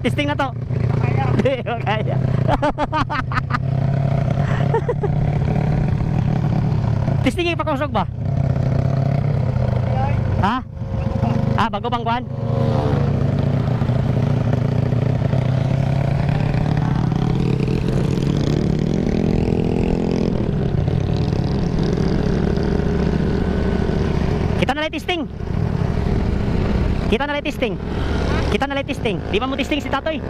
Testing na to. Hindi ko kaya. Testing yung pakusog ba? Ha? Ah, bago bang kuhan? Kita na lang testing. Kita na lang testing. Kita na lang testing. Di ba mo testing si Tatoy?